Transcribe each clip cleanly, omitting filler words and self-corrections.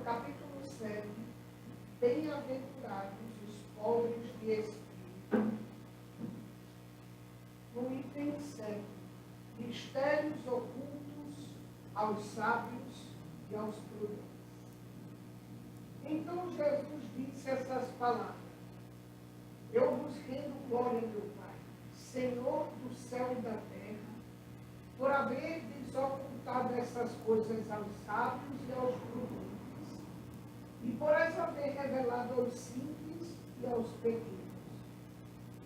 capítulo 7, bem-aventurados os pobres de espírito. No item 7, mistérios ocultos aos sábios e aos prudentes. Então Jesus disse essas palavras: Eu vos rendo glória, meu Pai, Senhor do céu e da terra, por haverdes ocultado essas coisas aos sábios e aos prudentes, e por as haver revelado aos simples e aos pequenos.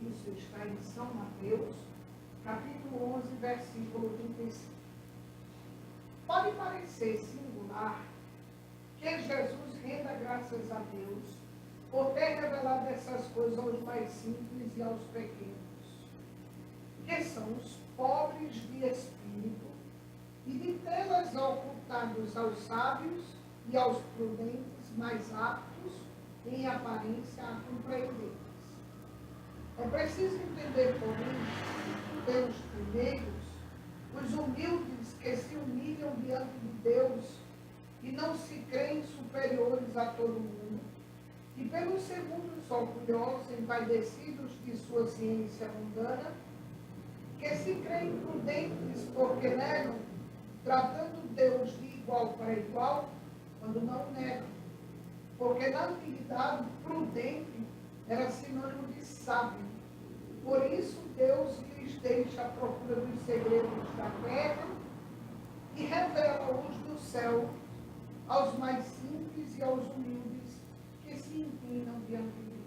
Isso está em São Mateus, capítulo 11, versículo 35. Pode parecer singular que Jesus renda graças a Deus por ter revelado essas coisas aos mais simples e aos pequenos, que são os pobres de espírito, e de tê-las ocultados aos sábios e aos prudentes mais aptos, em aparência, a compreendê-las. É preciso entender, porém, pelos primeiros, os humildes que se humilham diante de Deus e não se creem superiores a todo mundo, e pelos segundos orgulhosos, envaidecidos de sua ciência mundana, que se creem prudentes porque negam, tratando Deus de igual para igual, quando não negam. Porque na antiguidade, prudente era sinônimo de sábio. Por isso, Deus lhes deixa a procura dos segredos da terra e revela-os do céu aos mais simples e aos humildes que se inclinam diante dele.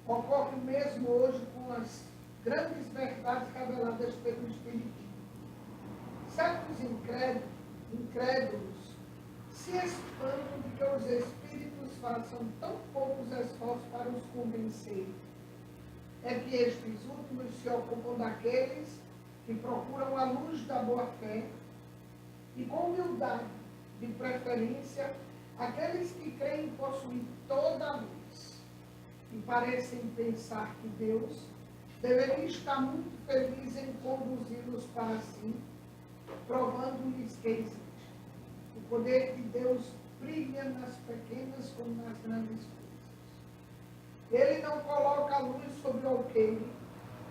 Ocorre o mesmo hoje com as grandes verdades reveladas pelo Espiritismo. Certos incrédulos se espantam de que os Espíritos façam tão poucos esforços para os convencer. É que estes últimos se ocupam daqueles que procuram a luz da boa-fé e, com humildade, de preferência, aqueles que creem possuir toda a luz e parecem pensar que Deus deveria estar muito feliz em conduzi-los para si, provando-lhes que existe. O poder de Deus brilha nas pequenas como nas grandes coisas. Ele não coloca a luz sobre o alqueire,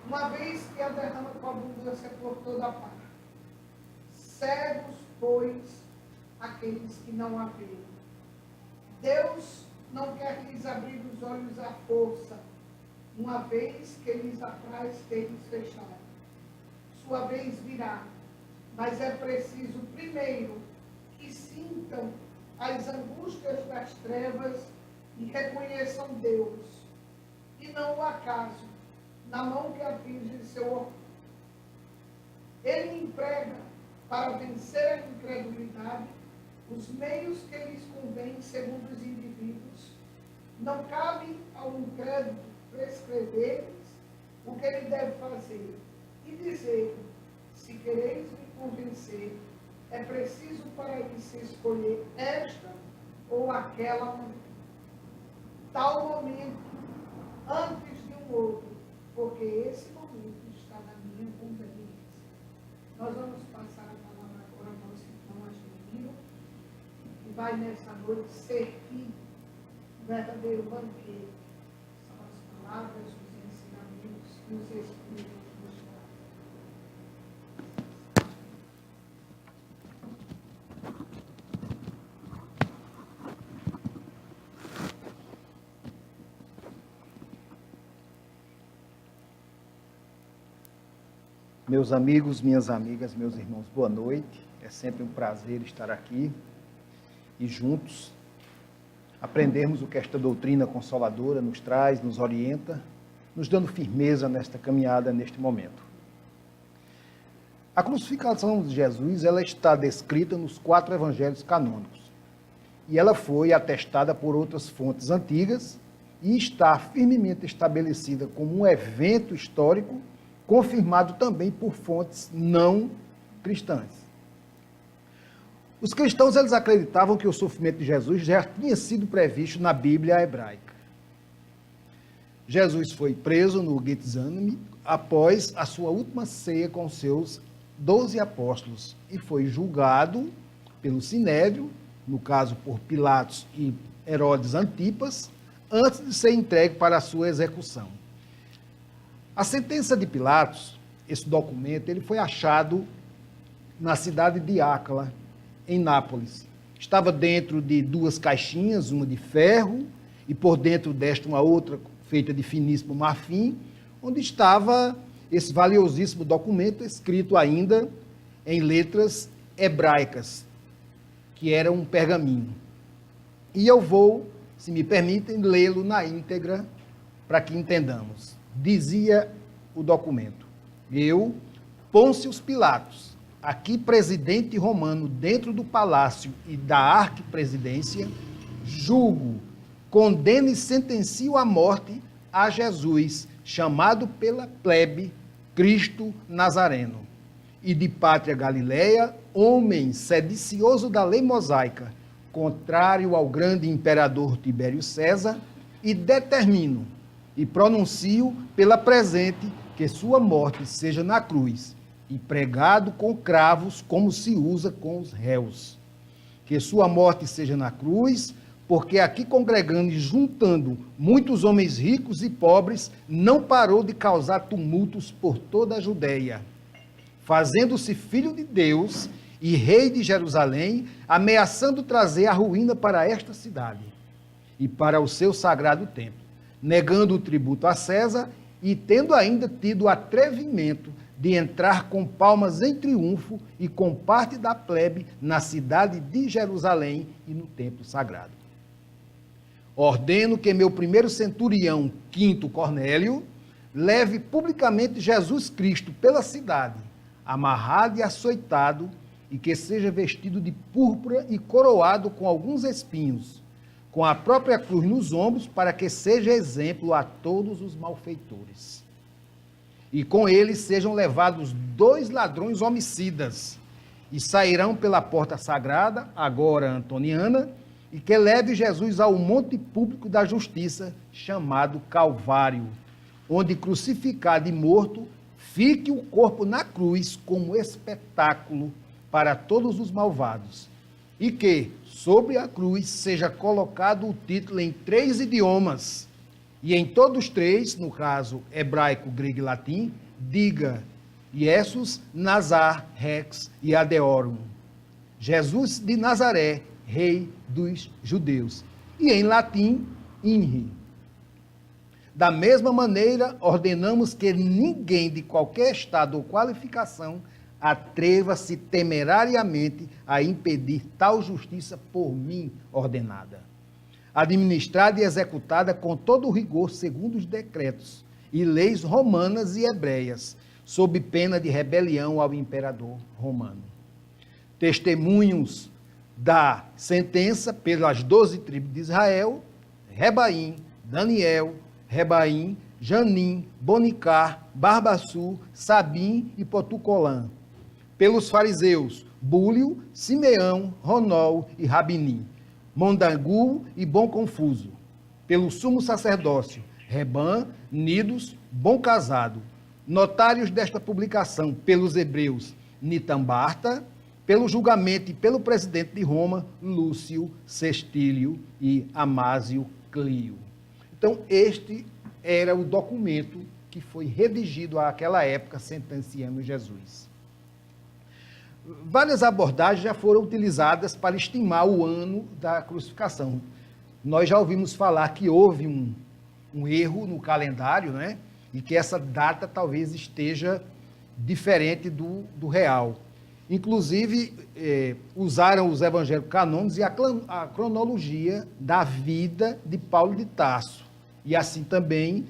uma vez que a derrama com abundância por toda a parte. Cegos, pois, aqueles que não a veem. Deus não quer lhes abrir os olhos à força, uma vez que lhes apraz ter-lhes fechado. Sua vez virá, mas é preciso primeiro que sintam as angústias das trevas e reconheçam Deus, e não o acaso, na mão que atinge seu orgulho. Ele emprega, para vencer a incredulidade, os meios que lhes convêm segundo os indivíduos. Não cabe ao incrédulo prescrever-lhes o que ele deve fazer e dizer: se quereis me convencer, é preciso para isso escolher esta ou aquela maneira, tal momento antes de um outro, porque esse momento está na minha conveniência. Nós vamos passar a palavra agora ao nosso irmão Asmiro, que vai nessa noite servir um verdadeiro banquete. São as palavras, os ensinamentos e os Espíritos nos trazem. Meus amigos, minhas amigas, meus irmãos, boa noite. É sempre um prazer estar aqui e juntos aprendermos o que esta doutrina consoladora nos traz, nos orienta, nos dando firmeza nesta caminhada, neste momento. A crucificação de Jesus, ela está descrita nos 4 evangelhos canônicos e ela foi atestada por outras fontes antigas e está firmemente estabelecida como um evento histórico confirmado também por fontes não cristãs. Os cristãos, eles acreditavam que o sofrimento de Jesus já tinha sido previsto na Bíblia hebraica. Jesus foi preso no Getsemane após a sua última ceia com seus 12 apóstolos e foi julgado pelo Sinédrio no caso por Pilatos e Herodes Antipas, antes de ser entregue para a sua execução. A sentença de Pilatos, esse documento, ele foi achado na cidade de Áquila, em Nápoles. Estava dentro de 2 caixinhas, uma de ferro, e por dentro desta uma outra feita de finíssimo marfim, onde estava esse valiosíssimo documento, escrito ainda em letras hebraicas, que era um pergaminho. E eu vou, se me permitem, lê-lo na íntegra para que entendamos. Dizia o documento: eu, Pôncio Pilatos, aqui presidente romano dentro do palácio e da arquipresidência, julgo, condeno e sentencio à morte a Jesus, chamado pela plebe Cristo Nazareno, e de pátria Galileia, homem sedicioso da lei mosaica, contrário ao grande imperador Tibério César, e determino e pronuncio pela presente que sua morte seja na cruz e pregado com cravos, como se usa com os réus. Que sua morte seja na cruz, porque aqui congregando e juntando muitos homens ricos e pobres, não parou de causar tumultos por toda a Judéia, fazendo-se filho de Deus e rei de Jerusalém, ameaçando trazer a ruína para esta cidade e para o seu sagrado templo, negando o tributo a César e tendo ainda tido o atrevimento de entrar com palmas em triunfo e com parte da plebe na cidade de Jerusalém e no templo sagrado. Ordeno que meu primeiro centurião, Quinto Cornélio, leve publicamente Jesus Cristo pela cidade, amarrado e açoitado, e que seja vestido de púrpura e coroado com alguns espinhos, com a própria cruz nos ombros, para que seja exemplo a todos os malfeitores. E com ele sejam levados 2 ladrões homicidas, e sairão pela porta sagrada, agora antoniana, e que leve Jesus ao monte público da justiça, chamado Calvário, onde crucificado e morto, fique o corpo na cruz como espetáculo para todos os malvados, e que, sobre a cruz, seja colocado o título em 3 idiomas, e em todos 3, no caso hebraico, grego e latim, diga Jesus Nazar Rex e Adeorum, Jesus de Nazaré, Rei dos Judeus, e em latim, INRI. Da mesma maneira, ordenamos que ninguém de qualquer estado ou qualificação atreva-se temerariamente a impedir tal justiça por mim ordenada, administrada e executada com todo o rigor segundo os decretos e leis romanas e hebreias, sob pena de rebelião ao imperador romano. Testemunhos da sentença pelas 12 tribos de Israel, Rebaim, Daniel, Rebaim, Janim, Bonicar, Barbaçu, Sabim e Potucolã. Pelos fariseus, Búlio, Simeão, Ronol e Rabinim, Mondangu e Bom Confuso. Pelo sumo sacerdócio, Rebã, Nidos, Bom Casado. Notários desta publicação, pelos hebreus, Nitambarta, pelo julgamento e pelo presidente de Roma, Lúcio, Sestílio e Amásio Clio. Então, este era o documento que foi redigido àquela época, sentenciando Jesus. Várias abordagens já foram utilizadas para estimar o ano da crucificação. Nós já ouvimos falar que houve um erro no calendário, né? E que essa data talvez esteja diferente do real. Inclusive, usaram os evangelhos canônicos e a cronologia da vida de Paulo de Tarso. E assim também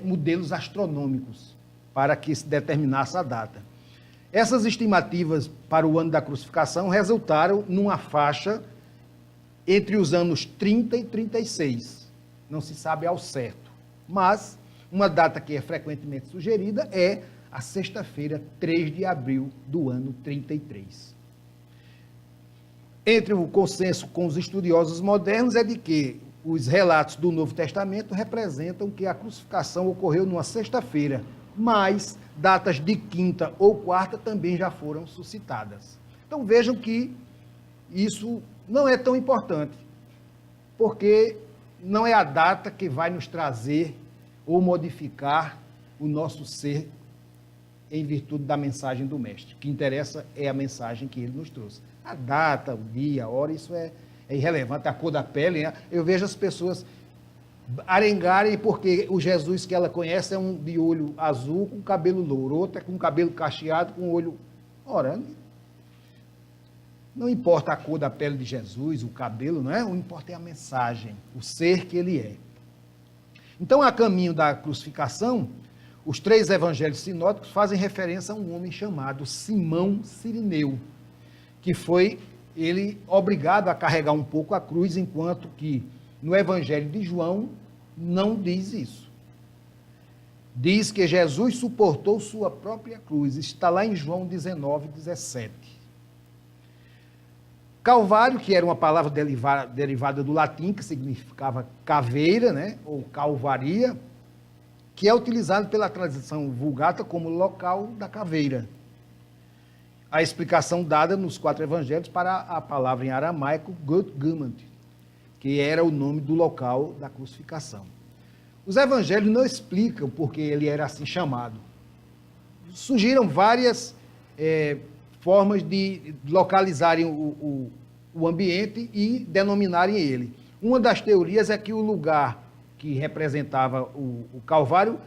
modelos astronômicos para que se determinasse a data. Essas estimativas para o ano da crucificação resultaram numa faixa entre os anos 30 e 36. Não se sabe ao certo. Mas uma data que é frequentemente sugerida é a sexta-feira, 3 de abril do ano 33. Entre o consenso com os estudiosos modernos é de que os relatos do Novo Testamento representam que a crucificação ocorreu numa sexta-feira, mas datas de quinta ou quarta também já foram suscitadas. Então vejam que isso não é tão importante, porque não é a data que vai nos trazer ou modificar o nosso ser em virtude da mensagem do Mestre. O que interessa é a mensagem que ele nos trouxe. A data, o dia, a hora, isso é irrelevante. A cor da pele, né? Eu vejo as pessoas arengarem porque o Jesus que ela conhece é um de olho azul com cabelo louro, outro é com cabelo cacheado com olho... Ora, não importa a cor da pele de Jesus, o cabelo, não é? O que importa é a mensagem, o ser que ele é. Então, a caminho da crucificação, os 3 evangelhos sinóticos fazem referência a um homem chamado Simão Cirineu, que foi ele obrigado a carregar um pouco a cruz, enquanto que no evangelho de João não diz isso. Diz que Jesus suportou sua própria cruz. Está lá em João 19, 17. Calvário, que era uma palavra derivada do latim, que significava caveira, né, ou calvaria, que é utilizado pela tradição vulgata como local da caveira. A explicação dada nos 4 evangelhos para a palavra em aramaico, Gut-Gumant, que era o nome do local da crucificação. Os evangelhos não explicam porque ele era assim chamado. Surgiram várias formas de localizarem o ambiente e denominarem ele. Uma das teorias é que o lugar que representava o Calvário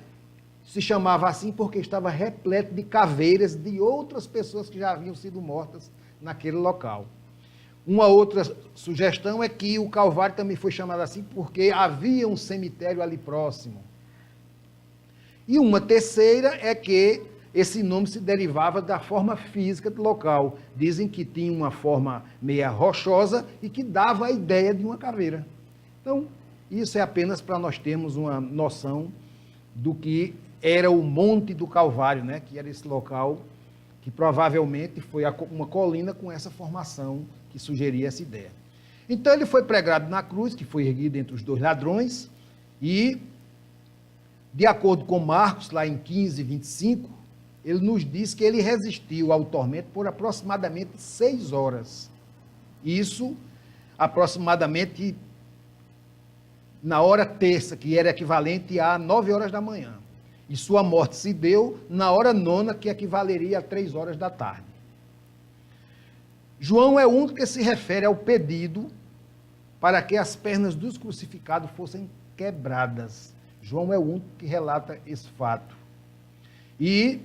se chamava assim porque estava repleto de caveiras de outras pessoas que já haviam sido mortas naquele local. Uma outra sugestão é que o Calvário também foi chamado assim porque havia um cemitério ali próximo. E uma terceira é que esse nome se derivava da forma física do local. Dizem que tinha uma forma meia rochosa e que dava a ideia de uma caveira. Então, isso é apenas para nós termos uma noção do que era o Monte do Calvário, né? Que era esse local que provavelmente foi uma colina com essa formação que sugeria essa ideia. Então ele foi pregado na cruz, que foi erguido entre os 2 ladrões, e, de acordo com Marcos, lá em 15, 25, ele nos diz que ele resistiu ao tormento por aproximadamente 6 horas. Isso, aproximadamente na hora terça, que era equivalente a 9 horas da manhã. E sua morte se deu na hora nona, que equivaleria a 3 horas da tarde. João é o único que se refere ao pedido para que as pernas dos crucificados fossem quebradas. João é o único que relata esse fato. E,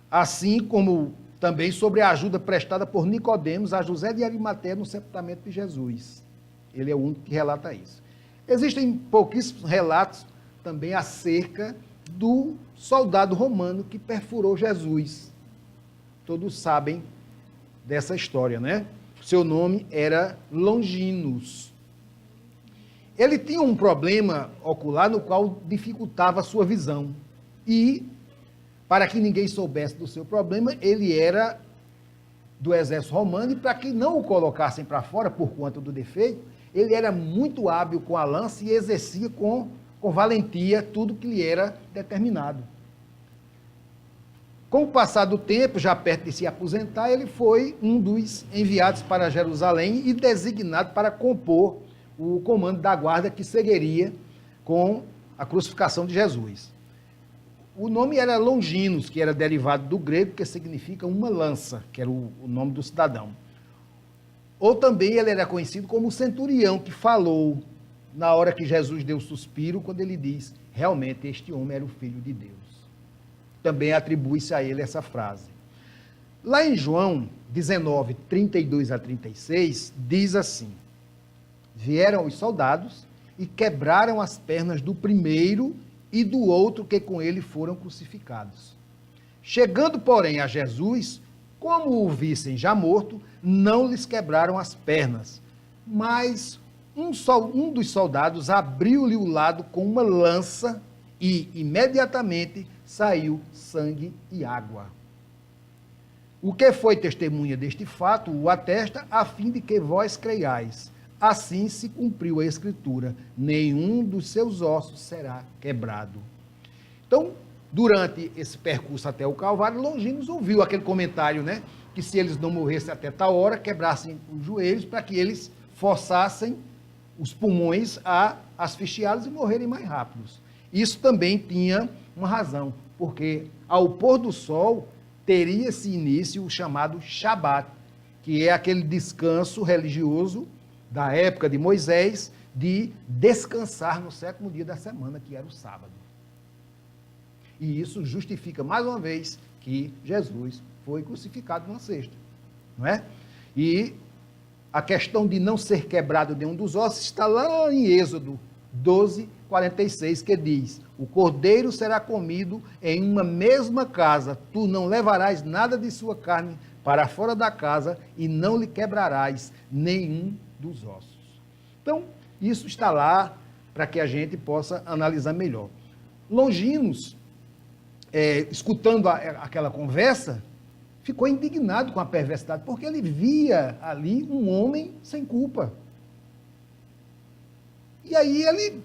assim como também sobre a ajuda prestada por Nicodemos a José de Arimateia no sepultamento de Jesus. Ele é o único que relata isso. Existem pouquíssimos relatos também acerca do soldado romano que perfurou Jesus. Todos sabem dessa história, né? Seu nome era Longinos. Ele tinha um problema ocular no qual dificultava a sua visão. E, para que ninguém soubesse do seu problema, ele era do exército romano, e para que não o colocassem para fora por conta do defeito, ele era muito hábil com a lança e exercia com valentia tudo que lhe era determinado. Com o passar do tempo, já perto de se aposentar, ele foi um dos enviados para Jerusalém e designado para compor o comando da guarda que seguiria com a crucificação de Jesus. O nome era Longinos, que era derivado do grego, que significa uma lança, que era o nome do cidadão. Ou também ele era conhecido como o centurião, que falou na hora que Jesus deu o suspiro, quando ele diz, realmente este homem era o Filho de Deus. Também atribui-se a ele essa frase. Lá em João 19, 32 a 36, diz assim, vieram os soldados e quebraram as pernas do primeiro e do outro que com ele foram crucificados. Chegando, porém, a Jesus, como o vissem já morto, não lhes quebraram as pernas, mas um dos soldados abriu-lhe o lado com uma lança e, imediatamente, saiu sangue e água. O que foi testemunha deste fato o atesta, a fim de que vós creiais. Assim se cumpriu a Escritura, nenhum dos seus ossos será quebrado. Então, durante esse percurso até o Calvário, Longinos ouviu aquele comentário, né? Que se eles não morressem até tal hora, quebrassem os joelhos para que eles forçassem os pulmões a asfixiá-los e morrerem mais rápidos. Isso também tinha uma razão, porque ao pôr do sol teria-se início o chamado Shabat, que é aquele descanso religioso da época de Moisés, de descansar no sétimo dia da semana, que era o sábado. E isso justifica, mais uma vez, que Jesus foi crucificado numa sexta, não é? E a questão de não ser quebrado nenhum dos ossos está lá em Êxodo 12, 46, que diz: o cordeiro será comido em uma mesma casa, tu não levarás nada de sua carne para fora da casa e não lhe quebrarás nenhum dos ossos. Então, isso está lá para que a gente possa analisar melhor. Longinos, escutando aquela conversa, ficou indignado com a perversidade, porque ele via ali um homem sem culpa. E aí ele,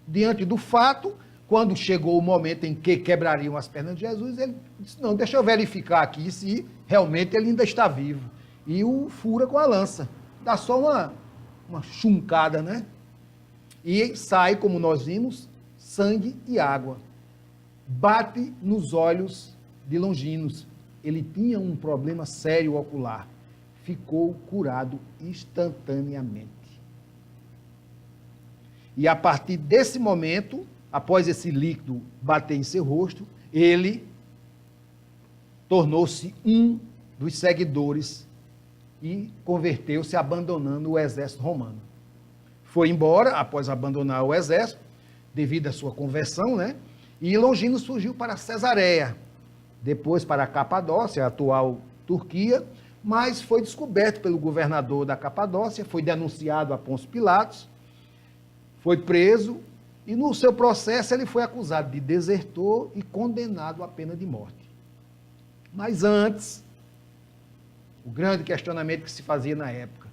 diante do fato, quando chegou o momento em que quebrariam as pernas de Jesus, ele disse: não, deixa eu verificar aqui se realmente ele ainda está vivo. E o fura com a lança. Dá só uma chuncada, né? E sai, como nós vimos, sangue e água. Bate nos olhos de Longinos. Ele tinha um problema sério ocular. Ficou curado instantaneamente. E a partir desse momento, após esse líquido bater em seu rosto, ele tornou-se um dos seguidores e converteu-se, abandonando o exército romano. Foi embora, após abandonar o exército, devido à sua conversão, né? E Longinos fugiu para Cesareia, depois para a Capadócia, a atual Turquia, mas foi descoberto pelo governador da Capadócia, foi denunciado a Pôncio Pilatos, foi preso e no seu processo ele foi acusado de desertor e condenado à pena de morte. Mas antes, o grande questionamento que se fazia na época: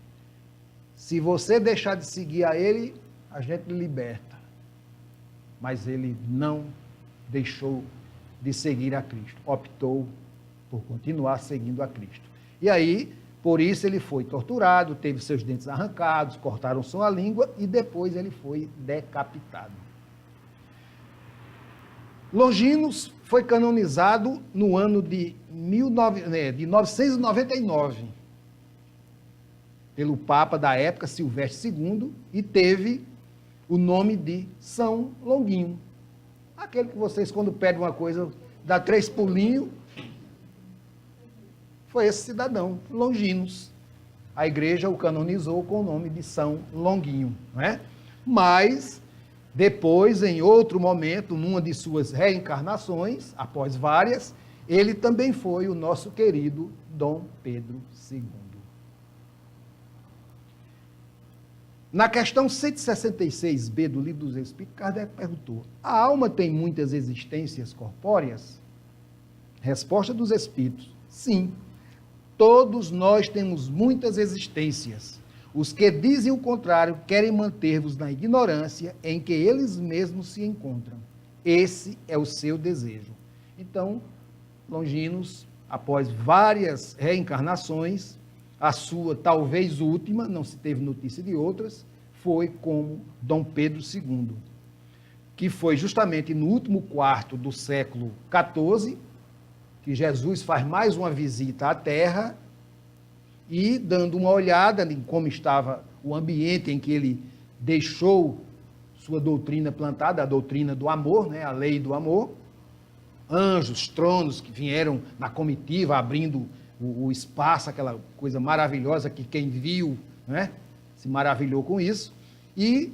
se você deixar de seguir a ele, a gente lhe liberta. Mas ele não deixou de seguir a Cristo, optou por continuar seguindo a Cristo. E aí, por isso ele foi torturado, teve seus dentes arrancados, cortaram sua língua e depois ele foi decapitado. Longinos foi canonizado no ano de 999 pelo Papa da época, Silvestre II, e teve o nome de São Longuinho. Aquele que vocês, quando pedem uma coisa, dá 3 pulinhos. Foi esse cidadão, Longinos. A igreja o canonizou com o nome de São Longuinho, não é? Mas depois, em outro momento, numa de suas reencarnações, após várias, ele também foi o nosso querido Dom Pedro II. Na questão 166b do Livro dos Espíritos, Kardec perguntou: a alma tem muitas existências corpóreas? Resposta dos Espíritos: sim. Todos nós temos muitas existências. Os que dizem o contrário querem manter-vos na ignorância em que eles mesmos se encontram. Esse é o seu desejo. Então, Longinos, após várias reencarnações, a sua talvez última, não se teve notícia de outras, foi como Dom Pedro II, que foi justamente no último quarto do século XIV, que Jesus faz mais uma visita à Terra e, dando uma olhada em como estava o ambiente em que ele deixou sua doutrina plantada, a doutrina do amor, né, a lei do amor, anjos, tronos que vieram na comitiva abrindo o espaço, aquela coisa maravilhosa que quem viu, né, se maravilhou com isso, e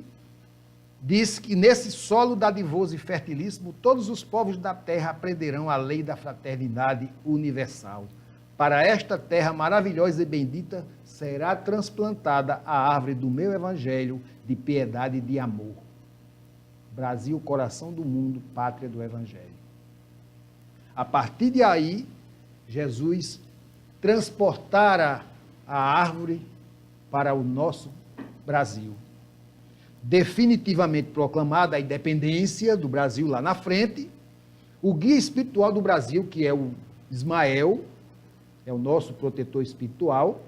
diz que nesse solo dadivoso e fertilíssimo, todos os povos da terra aprenderão a lei da fraternidade universal. Para esta terra maravilhosa e bendita será transplantada a árvore do meu evangelho de piedade e de amor. Brasil, coração do mundo, pátria do evangelho. A partir de aí, Jesus transportara a árvore para o nosso Brasil. Definitivamente proclamada a independência do Brasil lá na frente, O guia espiritual do Brasil, que é o Ismael, é o nosso protetor espiritual,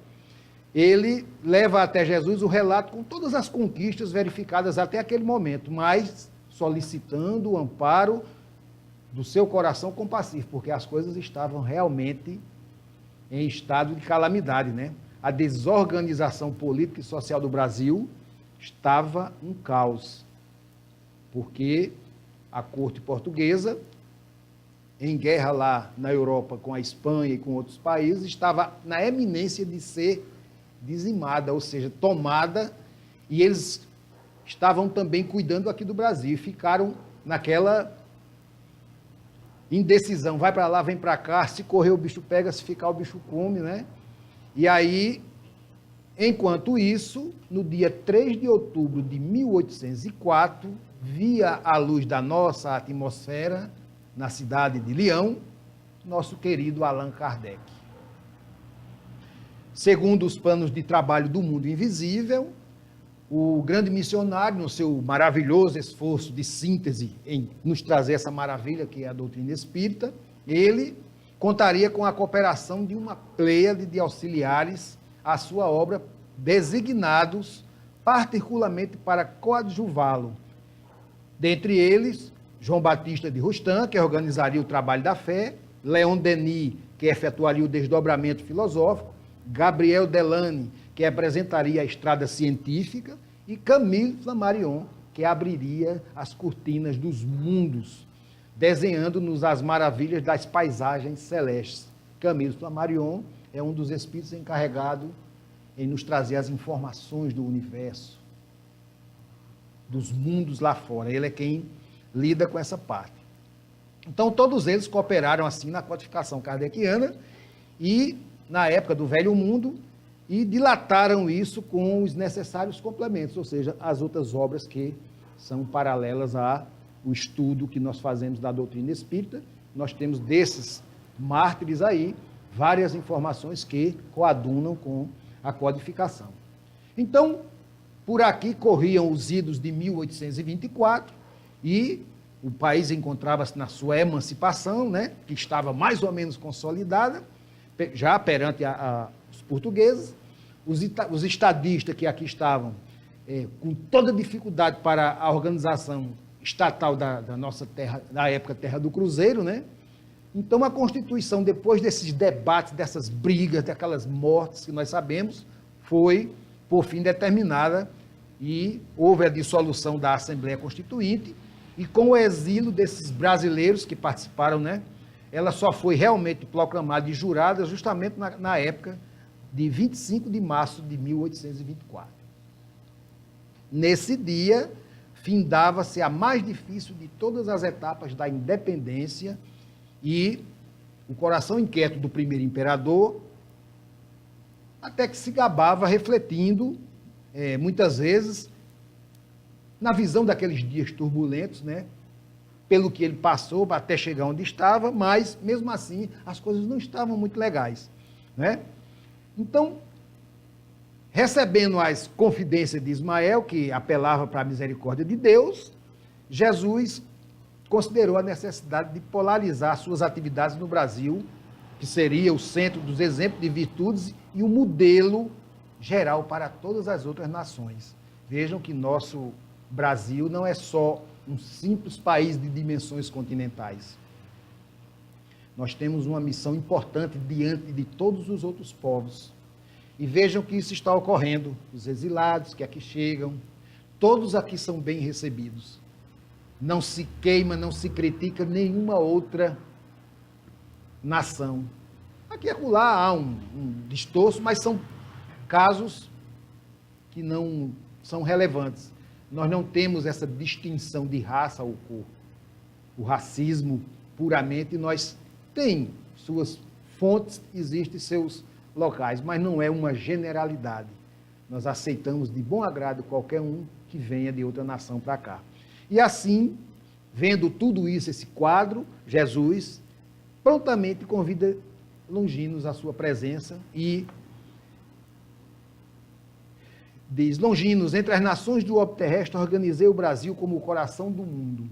ele leva até Jesus o relato com todas as conquistas verificadas até aquele momento, mas solicitando o amparo do seu coração compassivo, porque as coisas estavam realmente em estado de calamidade, né? A desorganização política e social do Brasil estava um caos, porque a corte portuguesa, em guerra lá na Europa com a Espanha e com outros países, estava na eminência de ser dizimada, ou seja, tomada, e eles estavam também cuidando aqui do Brasil, e ficaram naquela indecisão, vai para lá, vem para cá, se correr o bicho pega, se ficar o bicho come, né? E aí, enquanto isso, no dia 3 de outubro de 1804, via a luz da nossa atmosfera, na cidade de Lyon, nosso querido Allan Kardec. Segundo os planos de trabalho do mundo invisível, o grande missionário, no seu maravilhoso esforço de síntese em nos trazer essa maravilha que é a doutrina espírita, ele contaria com a cooperação de uma pleiade de auxiliares à sua obra, designados particularmente para coadjuvá-lo. Dentre eles, João Batista de Rostand, que organizaria o trabalho da fé, Leon Denis, que efetuaria o desdobramento filosófico, Gabriel Delany, que apresentaria a estrada científica, e Camille Flammarion, que abriria as cortinas dos mundos, desenhando-nos as maravilhas das paisagens celestes. Camille Flammarion é um dos espíritos encarregados em nos trazer as informações do universo, dos mundos lá fora. Ele é quem lida com essa parte. Então, todos eles cooperaram assim na codificação kardeciana e na época do Velho Mundo, e dilataram isso com os necessários complementos, ou seja, as outras obras que são paralelas ao estudo que nós fazemos da doutrina espírita. Nós temos desses mártires aí várias informações que coadunam com a codificação. Então, por aqui corriam os idos de 1824 e o país encontrava-se na sua emancipação, né, que estava mais ou menos consolidada, já perante os portugueses. Os estadistas que aqui estavam com toda dificuldade para a organização estatal da nossa terra, da época Terra do Cruzeiro, né? Então a Constituição, depois desses debates, dessas brigas, daquelas mortes que nós sabemos, foi por fim determinada e houve a dissolução da Assembleia Constituinte, e com o exílio desses brasileiros que participaram, né? Ela só foi realmente proclamada e jurada justamente na época de 25 de março de 1824. Nesse dia, findava-se a mais difícil de todas as etapas da independência, e o coração inquieto do primeiro imperador até que se gabava refletindo, muitas vezes, na visão daqueles dias turbulentos, né? Pelo que ele passou até chegar onde estava, mas, mesmo assim, as coisas não estavam muito legais, né? Então, recebendo as confidências de Ismael, que apelava para a misericórdia de Deus, Jesus considerou a necessidade de polarizar suas atividades no Brasil, que seria o centro dos exemplos de virtudes e o modelo geral para todas as outras nações. Vejam que nosso Brasil não é só um simples país de dimensões continentais. Nós temos uma missão importante diante de todos os outros povos. E vejam que isso está ocorrendo. Os exilados que aqui chegam, todos aqui são bem recebidos. Não se queima, não se critica nenhuma outra nação. Aqui e acolá há um destroço, mas são casos que não são relevantes. Nós não temos essa distinção de raça ou cor. O racismo, puramente, nós tem suas fontes, existem seus locais, mas não é uma generalidade. Nós aceitamos de bom agrado qualquer um que venha de outra nação para cá. E assim, vendo tudo isso, esse quadro, Jesus prontamente convida Longinos à sua presença e diz: Longinos, entre as nações do orbe terrestre, organizei o Brasil como o coração do mundo.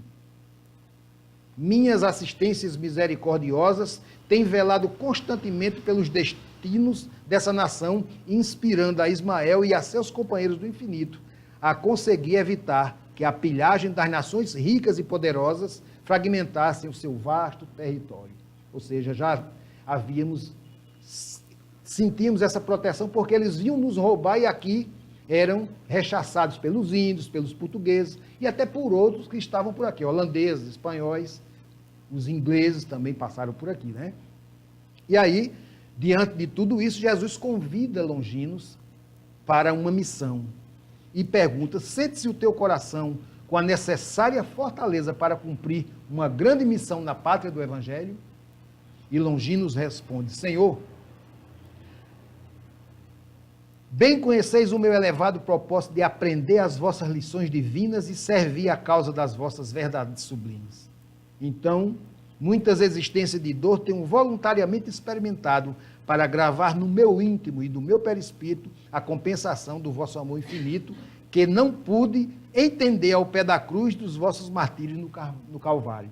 minhas assistências misericordiosas têm velado constantemente pelos destinos dessa nação, inspirando a Ismael e a seus companheiros do infinito a conseguir evitar que a pilhagem das nações ricas e poderosas fragmentassem o seu vasto território. Ou seja, já sentimos essa proteção porque eles vinham nos roubar e aqui eram rechaçados pelos índios, pelos portugueses e até por outros que estavam por aqui, holandeses, espanhóis, os ingleses também passaram por aqui, né? E aí, diante de tudo isso, Jesus convida Longinos para uma missão e pergunta: sente-se o teu coração com a necessária fortaleza para cumprir uma grande missão na pátria do Evangelho? E Longinos responde: Senhor, bem conheceis o meu elevado propósito de aprender as vossas lições divinas e servir a causa das vossas verdades sublimes. Então, muitas existências de dor tenho voluntariamente experimentado para gravar no meu íntimo e no meu perispírito a compensação do vosso amor infinito, que não pude entender ao pé da cruz dos vossos martírios no Calvário,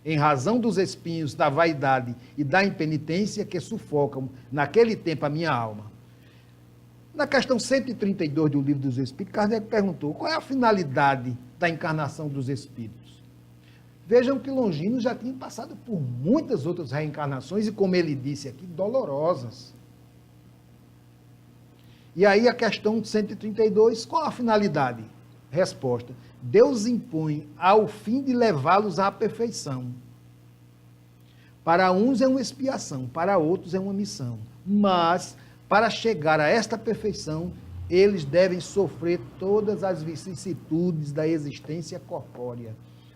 em razão dos espinhos da vaidade e da impenitência que sufocam naquele tempo a minha alma. Na questão 132 do Livro dos Espíritos, Kardec perguntou: qual é a finalidade da encarnação dos espíritos? Vejam que Longinos já tinha passado por muitas outras reencarnações e, como ele disse aqui, dolorosas. E aí a questão 132, qual a finalidade? Resposta: Deus impõe ao fim de levá-los à perfeição. Para uns é uma expiação, para outros é uma missão. Mas, para chegar a esta perfeição, eles devem sofrer todas as vicissitudes da existência corpórea.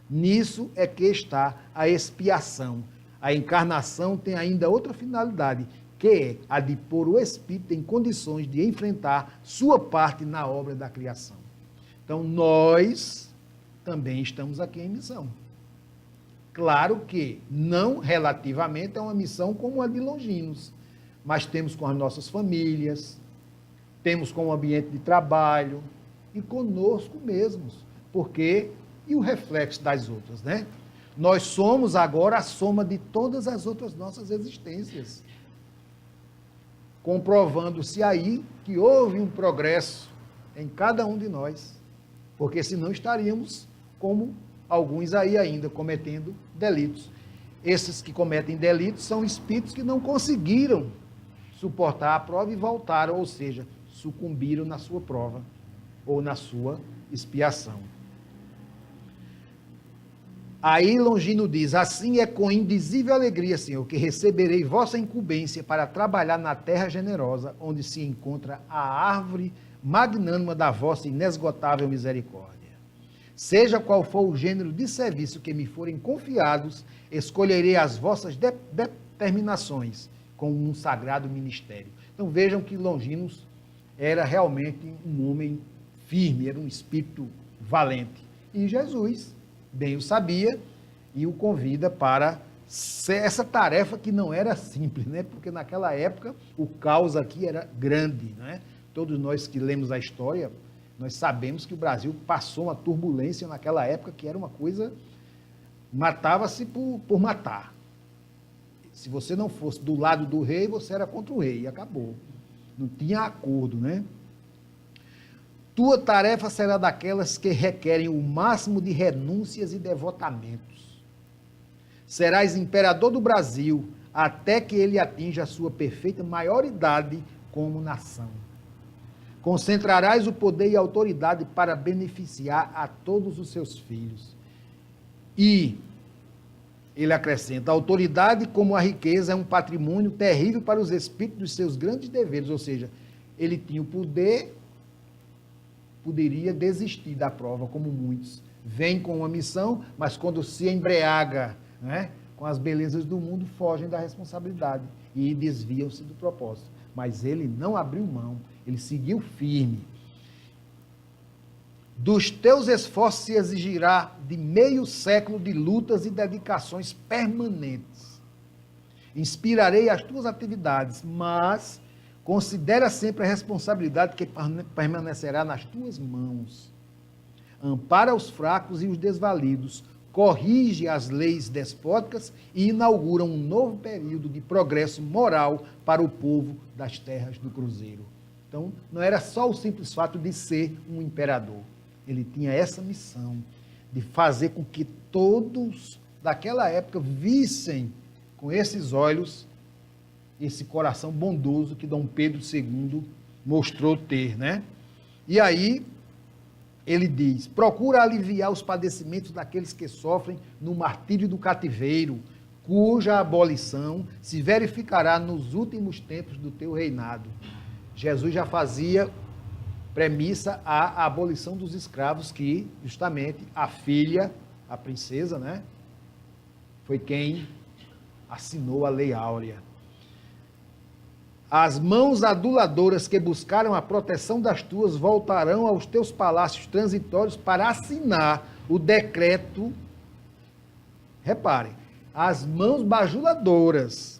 Nisso é que está a expiação. A encarnação tem ainda outra finalidade, que é a de pôr o espírito em condições de enfrentar sua parte na obra da criação. Então, nós também estamos aqui em missão. Claro que não relativamente a uma missão como a de Longinos, mas temos com as nossas famílias, temos com o ambiente de trabalho e conosco mesmos, porque e o reflexo das outras, né? Nós somos agora a soma de todas as outras nossas existências, comprovando-se aí que houve um progresso em cada um de nós, porque senão estaríamos como alguns aí ainda cometendo delitos. Esses que cometem delitos são espíritos que não conseguiram suportar a prova e voltaram, ou seja, sucumbiram na sua prova ou na sua expiação. Aí Longino diz: assim é com indizível alegria, Senhor, que receberei vossa incumbência para trabalhar na terra generosa, onde se encontra a árvore magnânima da vossa inesgotável misericórdia. Seja qual for o gênero de serviço que me forem confiados, escolherei as vossas determinações com um sagrado ministério. Então vejam que Longinos era realmente um homem firme, era um espírito valente. E Jesus bem o sabia e o convida para essa tarefa que não era simples, né? Porque naquela época o caos aqui era grande, né? Todos nós que lemos a história, nós sabemos que o Brasil passou uma turbulência naquela época que era uma coisa, matava-se por matar. Se você não fosse do lado do rei, você era contra o rei e acabou. Não tinha acordo, né? Tua tarefa será daquelas que requerem o máximo de renúncias e devotamentos. Serás imperador do Brasil até que ele atinja a sua perfeita maioridade como nação. Concentrarás o poder e a autoridade para beneficiar a todos os seus filhos. E ele acrescenta: a autoridade, como a riqueza, é um patrimônio terrível para os espíritos dos seus grandes deveres. Ou seja, ele tinha o poder, poderia desistir da prova, como muitos. Vem com uma missão, mas quando se embriaga, né, com as belezas do mundo, fogem da responsabilidade e desviam-se do propósito. Mas ele não abriu mão, ele seguiu firme. Dos teus esforços se exigirá de meio século de lutas e dedicações permanentes. Inspirarei as tuas atividades, mas considera sempre a responsabilidade que permanecerá nas tuas mãos. Ampara os fracos e os desvalidos, corrige as leis despóticas e inaugura um novo período de progresso moral para o povo das terras do Cruzeiro. Então, não era só o simples fato de ser um imperador. Ele tinha essa missão de fazer com que todos daquela época vissem com esses olhos esse coração bondoso que Dom Pedro II mostrou ter, né? E aí, ele diz, procura aliviar os padecimentos daqueles que sofrem no martírio do cativeiro, cuja abolição se verificará nos últimos tempos do teu reinado. Jesus já fazia premissa à abolição dos escravos, que justamente a filha, a princesa, né, foi quem assinou a Lei Áurea. As mãos aduladoras que buscaram a proteção das tuas voltarão aos teus palácios transitórios para assinar o decreto. Reparem, as mãos bajuladoras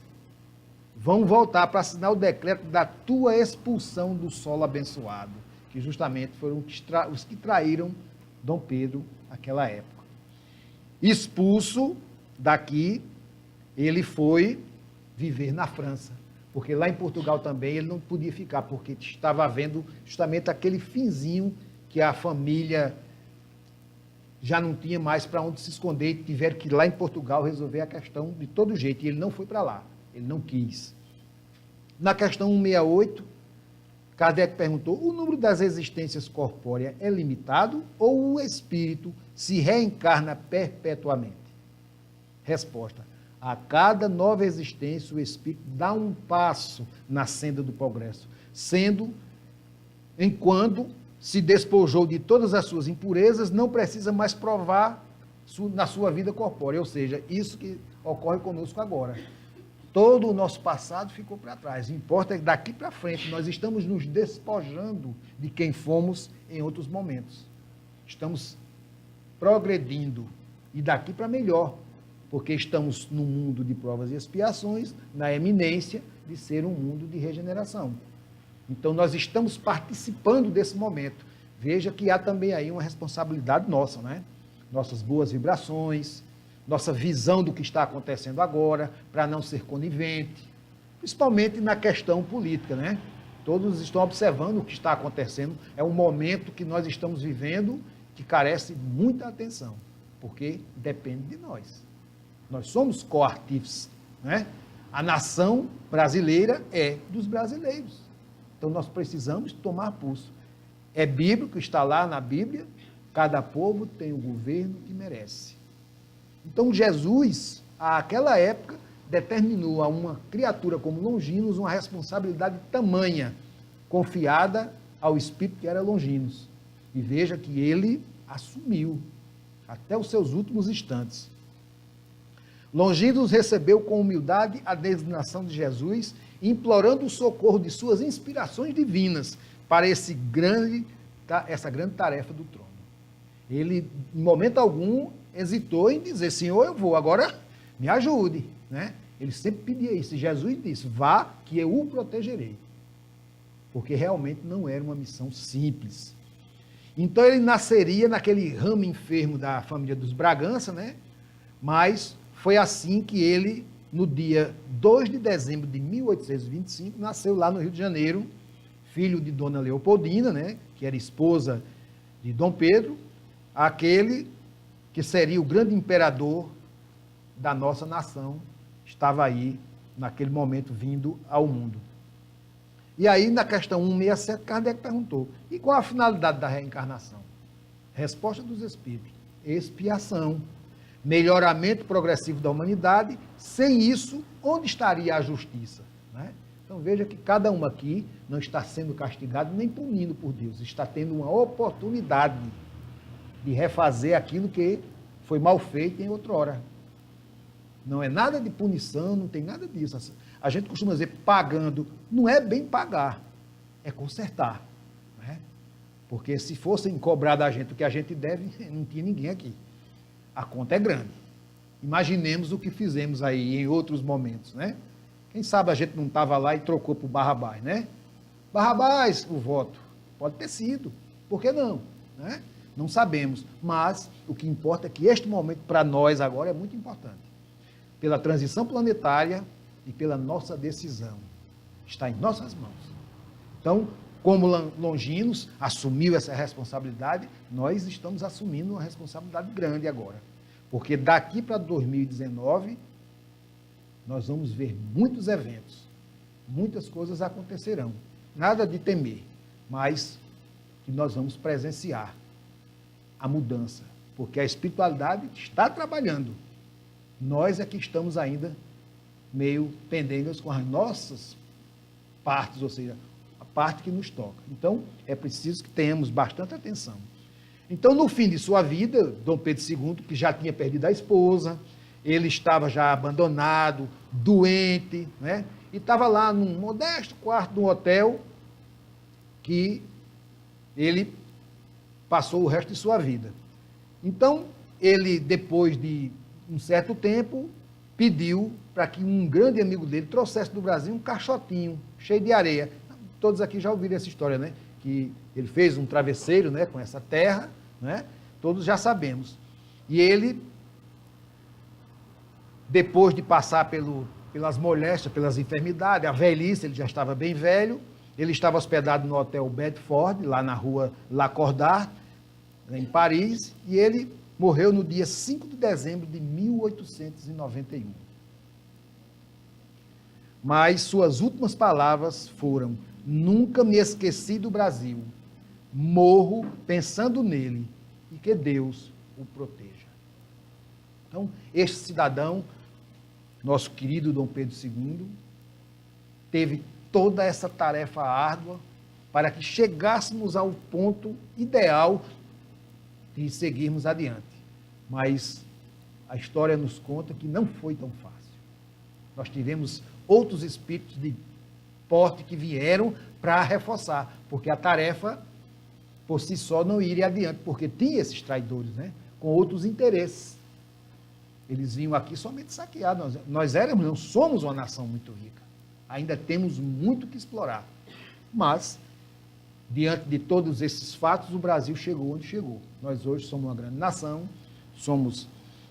vão voltar para assinar o decreto da tua expulsão do solo abençoado, que justamente foram os que traíram Dom Pedro naquela época. Expulso daqui, ele foi viver na França. Porque lá em Portugal também ele não podia ficar, porque estava havendo justamente aquele finzinho que a família já não tinha mais para onde se esconder, e tiveram que ir lá em Portugal resolver a questão de todo jeito, e ele não foi para lá, ele não quis. Na questão 168, Kardec perguntou, o número das existências corpóreas é limitado ou o espírito se reencarna perpetuamente? Resposta, a cada nova existência, o espírito dá um passo na senda do progresso, sendo, enquanto se despojou de todas as suas impurezas, não precisa mais provar na sua vida corpórea, ou seja, isso que ocorre conosco agora. Todo o nosso passado ficou para trás, o que importa é que daqui para frente nós estamos nos despojando de quem fomos em outros momentos. Estamos progredindo, e daqui para melhor, porque estamos num mundo de provas e expiações, na eminência de ser um mundo de regeneração. Então, nós estamos participando desse momento. Veja que há também aí uma responsabilidade nossa, né? Nossas boas vibrações, nossa visão do que está acontecendo agora, para não ser conivente, principalmente na questão política, né? Todos estão observando o que está acontecendo. É um momento que nós estamos vivendo que carece de muita atenção, porque depende de nós. Nós somos coartífices, né? A nação brasileira é dos brasileiros. Então nós precisamos tomar pulso. É bíblico, está lá na Bíblia, cada povo tem o governo que merece. Então Jesus, àquela época, determinou a uma criatura como Longinos uma responsabilidade tamanha, confiada ao espírito que era Longinos. E veja que ele assumiu até os seus últimos instantes. Longinos recebeu com humildade a designação de Jesus, implorando o socorro de suas inspirações divinas para essa grande tarefa do trono. Ele, em momento algum, hesitou em dizer, Senhor, eu vou, agora me ajude, né? Ele sempre pedia isso, e Jesus disse, vá que eu o protegerei. Porque realmente não era uma missão simples. Então ele nasceria naquele ramo enfermo da família dos Bragança, né? Mas foi assim que ele, no dia 2 de dezembro de 1825, nasceu lá no Rio de Janeiro, filho de Dona Leopoldina, né? Que era esposa de Dom Pedro, aquele que seria o grande imperador da nossa nação, estava aí, naquele momento, vindo ao mundo. E aí, na questão 167, Kardec perguntou, e qual a finalidade da reencarnação? Resposta dos Espíritos, expiação, melhoramento progressivo da humanidade. Sem isso, onde estaria a justiça? Né? Então veja que cada um aqui não está sendo castigado nem punido por Deus, está tendo uma oportunidade de refazer aquilo que foi mal feito em outrora. Não é nada de punição, não tem nada disso. A gente costuma dizer pagando, não é bem pagar, é consertar. Né? Porque se fossem cobrar da gente o que a gente deve, não tinha ninguém aqui. A conta é grande. Imaginemos o que fizemos aí em outros momentos, né? Quem sabe a gente não estava lá e trocou por Barrabás, né? Barrabás, o voto. Pode ter sido. Por que não? Né? Não sabemos, mas o que importa é que este momento para nós agora é muito importante. Pela transição planetária e pela nossa decisão. Está em nossas mãos. Então, como Longinos assumiu essa responsabilidade, nós estamos assumindo uma responsabilidade grande agora. Porque daqui para 2019, nós vamos ver muitos eventos, muitas coisas acontecerão. Nada de temer, mas que nós vamos presenciar a mudança. Porque a espiritualidade está trabalhando. Nós é que estamos ainda meio pendentes com as nossas partes, ou seja, a parte que nos toca. Então, é preciso que tenhamos bastante atenção. Então, no fim de sua vida, Dom Pedro II, que já tinha perdido a esposa, ele estava já abandonado, doente, né? E estava lá num modesto quarto de um hotel que ele passou o resto de sua vida. Então, ele, depois de um certo tempo, pediu para que um grande amigo dele trouxesse do Brasil um caixotinho cheio de areia. Todos aqui já ouviram essa história, né? Que ele fez um travesseiro, né, com essa terra, né? Todos já sabemos. E ele, depois de passar pelas moléstias, pelas enfermidades, a velhice, ele já estava bem velho, ele estava hospedado no Hotel Bedford, lá na rua Lacordaire, em Paris, e ele morreu no dia 5 de dezembro de 1891. Mas suas últimas palavras foram: nunca me esqueci do Brasil, morro pensando nele e que Deus o proteja. Então, este cidadão, nosso querido Dom Pedro II, teve toda essa tarefa árdua para que chegássemos ao ponto ideal de seguirmos adiante. Mas a história nos conta que não foi tão fácil. Nós tivemos outros espíritos de porte que vieram para reforçar, porque a tarefa por si só não iria adiante, porque tinha esses traidores, né, com outros interesses. Eles vinham aqui somente saquear. Nós não somos uma nação muito rica. Ainda temos muito que explorar. Mas, diante de todos esses fatos, o Brasil chegou onde chegou. Nós hoje somos uma grande nação, somos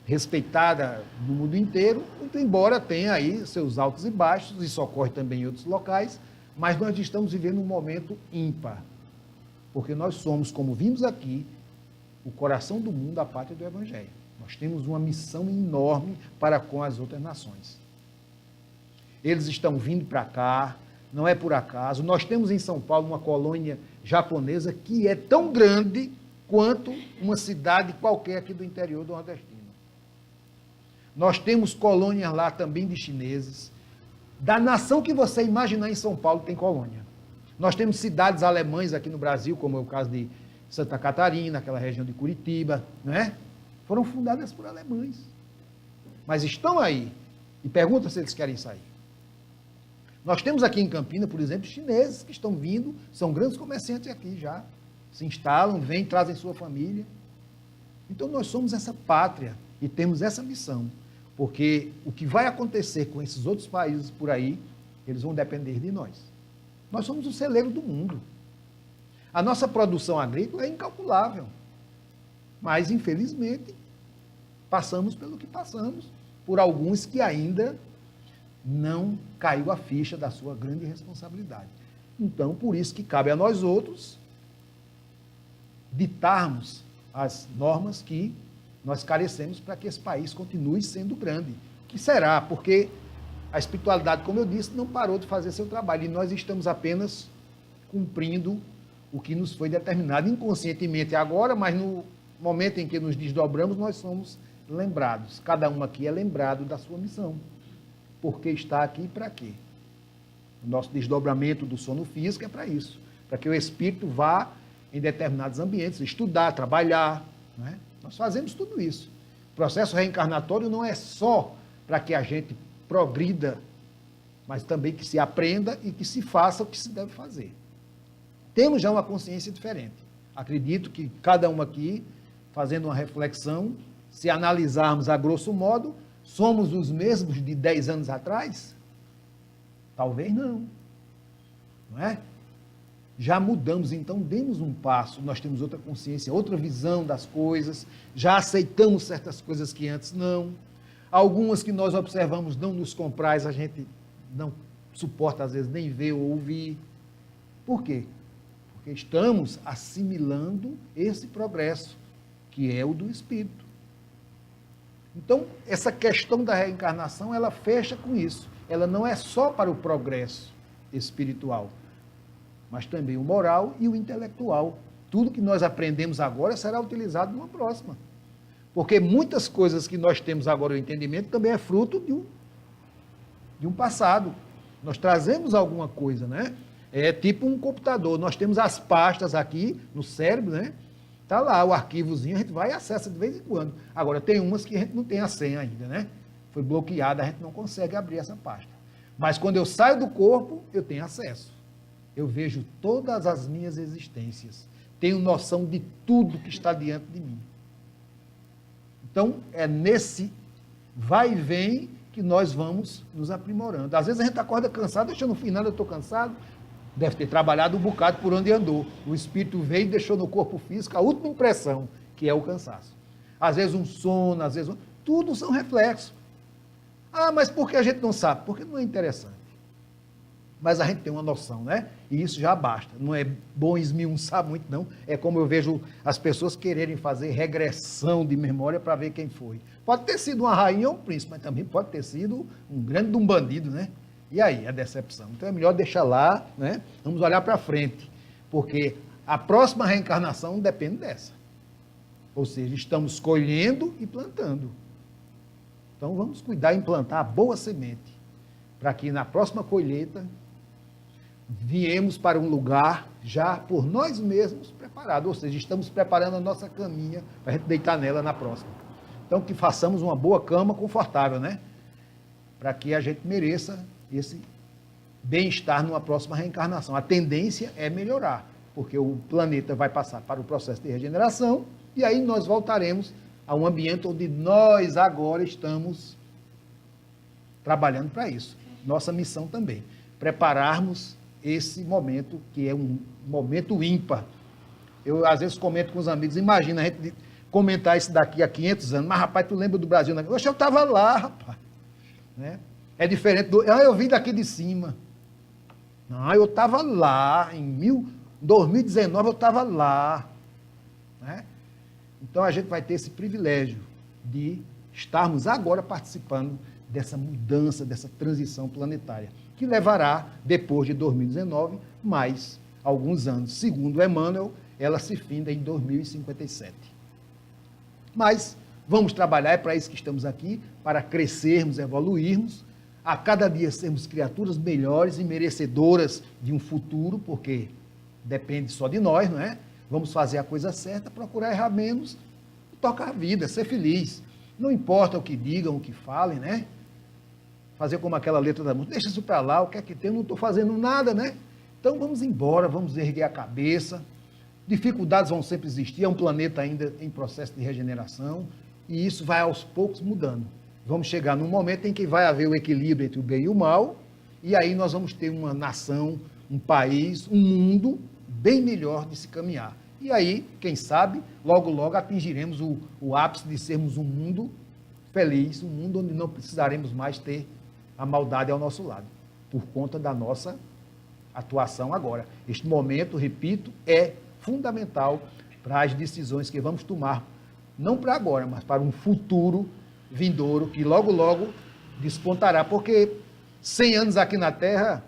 respeitada no mundo inteiro, muito embora tenha aí seus altos e baixos, isso ocorre também em outros locais, mas nós estamos vivendo um momento ímpar, porque nós somos, como vimos aqui, o coração do mundo, a pátria do Evangelho. Nós temos uma missão enorme para com as outras nações. Eles estão vindo para cá, não é por acaso. Nós temos em São Paulo uma colônia japonesa que é tão grande quanto uma cidade qualquer aqui do interior do Nordestino. Nós temos colônias lá também de chineses. Da nação que você imaginar em São Paulo tem colônia. Nós temos cidades alemães aqui no Brasil, como é o caso de Santa Catarina, aquela região de Curitiba, não é? Foram fundadas por alemães. Mas estão aí. E pergunta se eles querem sair. Nós temos aqui em Campinas, por exemplo, chineses que estão vindo, são grandes comerciantes aqui já. Se instalam, vêm, trazem sua família. Então nós somos essa pátria e temos essa missão. Porque o que vai acontecer com esses outros países por aí, eles vão depender de nós. Nós somos o celeiro do mundo. A nossa produção agrícola é incalculável. Mas, infelizmente, passamos pelo que passamos, por alguns que ainda não caiu a ficha da sua grande responsabilidade. Então, por isso que cabe a nós outros ditarmos as normas que nós carecemos para que esse país continue sendo grande. Que será? Porque a espiritualidade, como eu disse, não parou de fazer seu trabalho e nós estamos apenas cumprindo o que nos foi determinado inconscientemente agora, mas no momento em que nos desdobramos, nós somos lembrados. Cada um aqui é lembrado da sua missão. Porque está aqui e para quê? O nosso desdobramento do sono físico é para isso. Para que o espírito vá em determinados ambientes, estudar, trabalhar. Não é? Nós fazemos tudo isso. O processo reencarnatório não é só para que a gente progrida, mas também que se aprenda e que se faça o que se deve fazer. Temos já uma consciência diferente. Acredito que cada um aqui, fazendo uma reflexão, se analisarmos a grosso modo, somos os mesmos de 10 anos atrás? Talvez não. Não é? já mudamos, então demos um passo, nós temos outra consciência, outra visão das coisas, já aceitamos certas coisas que antes não. Algumas que nós observamos não nos compraz, a gente não suporta às vezes nem ver ou ouvir. Por quê? Porque estamos assimilando esse progresso, que é o do Espírito. Então, essa questão da reencarnação, ela fecha com isso. Ela não é só para o progresso espiritual, mas também o moral e o intelectual. Tudo que nós aprendemos agora será utilizado numa próxima. Porque muitas coisas que nós temos agora o entendimento também é fruto de um passado. Nós trazemos alguma coisa, né? É tipo um computador. Nós temos as pastas aqui no cérebro, né? Está lá o arquivozinho, a gente vai e acessa de vez em quando. Agora, tem umas que a gente não tem a senha ainda, né? Foi bloqueada, a gente não consegue abrir essa pasta. Mas quando eu saio do corpo, eu tenho acesso. Eu vejo todas as minhas existências. Tenho noção de tudo que está diante de mim. Então, é nesse vai e vem que nós vamos nos aprimorando. Às vezes a gente acorda cansado, deixa no final, eu estou cansado. Deve ter trabalhado um bocado por onde andou. O espírito veio e deixou no corpo físico a última impressão, que é o cansaço. Às vezes um sono, às vezes... Tudo são reflexos. Ah, mas por que a gente não sabe? Porque não é interessante. Mas a gente tem uma noção, né? E isso já basta. Não é bom esmiuçar muito, não. É como eu vejo as pessoas quererem fazer regressão de memória para ver quem foi. Pode ter sido uma rainha ou um príncipe, mas também pode ter sido um grande de um bandido, né? E aí, a decepção. Então é melhor deixar lá, né? Vamos olhar para frente, porque a próxima reencarnação depende dessa. Ou seja, estamos colhendo e plantando. Então vamos cuidar em plantar a boa semente, para que na próxima colheita viemos para um lugar já por nós mesmos preparado, ou seja, estamos preparando a nossa caminha para a gente deitar nela na próxima. Então que façamos uma boa cama confortável, né? Para que a gente mereça esse bem-estar numa próxima reencarnação. A tendência é melhorar, porque o planeta vai passar para o processo de regeneração e aí nós voltaremos a um ambiente onde nós agora estamos trabalhando para isso. Nossa missão também, prepararmos esse momento, que é um momento ímpar. Eu, às vezes, comento com os amigos, imagina a gente comentar isso daqui a 500 anos, mas, rapaz, tu lembra do Brasil? Oxe, eu estava lá, rapaz. Né? É diferente do... eu vim daqui de cima. Não, eu estava lá, em 2019 eu estava lá. Né? Então, a gente vai ter esse privilégio de estarmos agora participando dessa mudança, dessa transição planetária, que levará, depois de 2019, mais alguns anos. Segundo Emmanuel, ela se finda em 2057. Mas vamos trabalhar, é para isso que estamos aqui, para crescermos, evoluirmos, a cada dia sermos criaturas melhores e merecedoras de um futuro, porque depende só de nós, não é? Vamos fazer a coisa certa, procurar errar menos, tocar a vida, ser feliz. Não importa o que digam, o que falem, né? Fazer como aquela letra da música, deixa isso para lá, o que é que tem, eu não estou fazendo nada, né? Então vamos embora, vamos erguer a cabeça. Dificuldades vão sempre existir, é um planeta ainda em processo de regeneração, e isso vai aos poucos mudando. Vamos chegar num momento em que vai haver o equilíbrio entre o bem e o mal, e aí nós vamos ter uma nação, um país, um mundo bem melhor de se caminhar. E aí, quem sabe, logo, logo atingiremos o ápice de sermos um mundo feliz, um mundo onde não precisaremos mais ter a maldade ao nosso lado, por conta da nossa atuação agora. Este momento, repito, é fundamental para as decisões que vamos tomar, não para agora, mas para um futuro vindouro, que logo, logo despontará, porque 100 anos aqui na Terra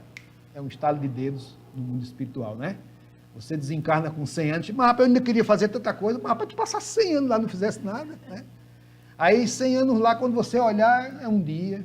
é um estalo de dedos no mundo espiritual, né? Você desencarna com 100 anos, mas rapaz, eu ainda queria fazer tanta coisa, mas rapaz, tu passar 100 anos lá não fizesse nada, né? Aí 100 anos lá, quando você olhar, é um dia,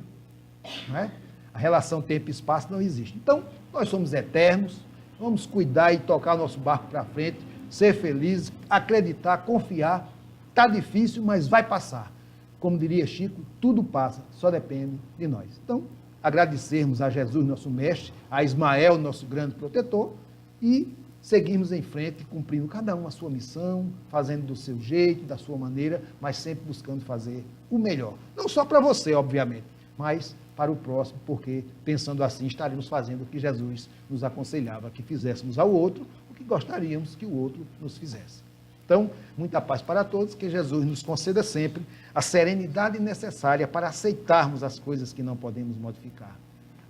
né? A relação tempo e espaço não existe. Então, nós somos eternos, vamos cuidar e tocar o nosso barco para frente, ser felizes, acreditar, confiar. Está difícil, mas vai passar. Como diria Chico, tudo passa, só depende de nós. Então, agradecermos a Jesus, nosso mestre, a Ismael, nosso grande protetor, e seguirmos em frente, cumprindo cada um a sua missão, fazendo do seu jeito, da sua maneira, mas sempre buscando fazer o melhor. Não só para você, obviamente, mas para o próximo, porque, pensando assim, estaremos fazendo o que Jesus nos aconselhava, que fizéssemos ao outro o que gostaríamos que o outro nos fizesse. Então, muita paz para todos, que Jesus nos conceda sempre a serenidade necessária para aceitarmos as coisas que não podemos modificar,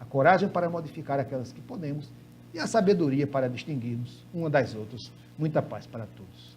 a coragem para modificar aquelas que podemos e a sabedoria para distinguirmos uma das outras. Muita paz para todos.